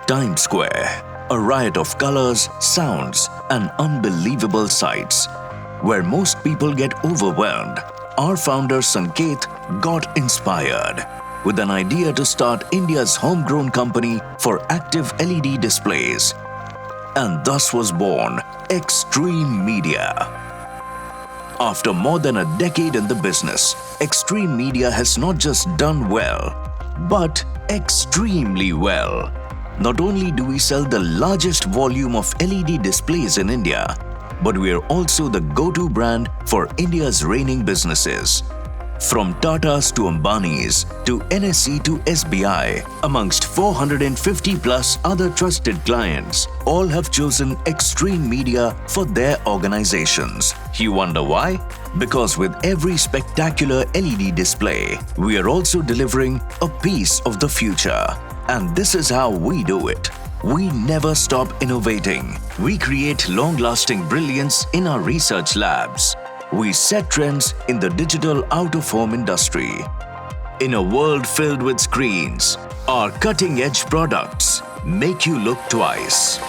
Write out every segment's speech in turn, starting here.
Times Square, a riot of colors, sounds, and unbelievable sights. Where most people get overwhelmed, our founder Sanket got inspired with an idea to start India's homegrown company for active LED displays. And thus was born Xtreme Media. After more than a decade in the business, Xtreme Media has not just done well, but extremely well. Not only do we sell the largest volume of LED displays in India, but we are also the go-to brand for India's reigning businesses. From Tatas to Ambanis to NSE to SBI, amongst 450 plus other trusted clients, all have chosen Xtreme Media for their organizations. You wonder why? Because with every spectacular LED display, we are also delivering a piece of the future. And this is how we do it. We never stop innovating. We create long-lasting brilliance in our research labs. We set trends in the digital out-of-home industry. In a world filled with screens, our cutting-edge products make you look twice.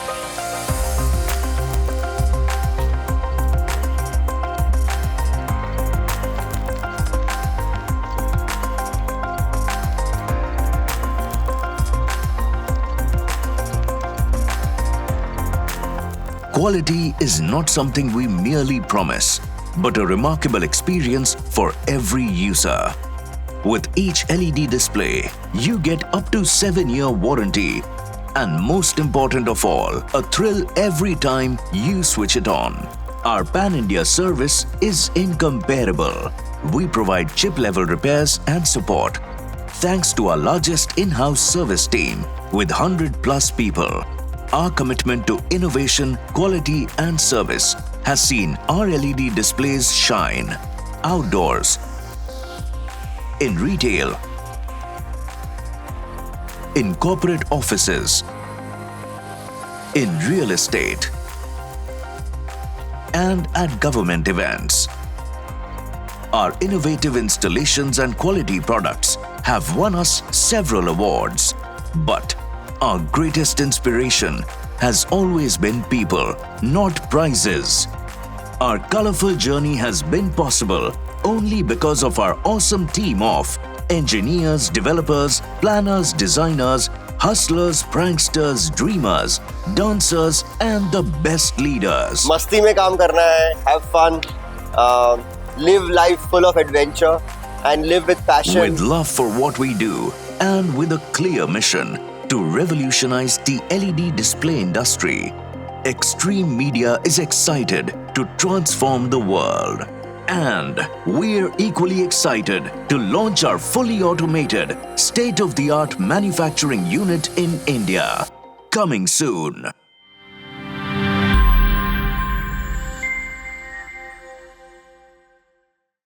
Quality is not something we merely promise, but a remarkable experience for every user. With each LED display, you get up to 7-year warranty, and most important of all, a thrill every time you switch it on. Our pan-India service is incomparable. We provide chip-level repairs and support. Thanks to our largest in-house service team with 100+ people, our commitment to innovation, quality and service has seen our LED displays shine outdoors, in retail, in corporate offices, in real estate, and at government events. Our innovative installations and quality products have won us several awards, but our greatest inspiration has always been people, not prizes. Our colorful journey has been possible only because of our awesome team of engineers, developers, planners, designers, hustlers, pranksters, dreamers, dancers, and the best leaders. मस्ती में काम करना है, have fun, live life full of adventure, and live with passion. With love for what we do and with a clear mission to revolutionize the LED display industry, Xtreme Media is excited to transform the world. And we're equally excited to launch our fully automated, state-of-the-art manufacturing unit in India. Coming soon.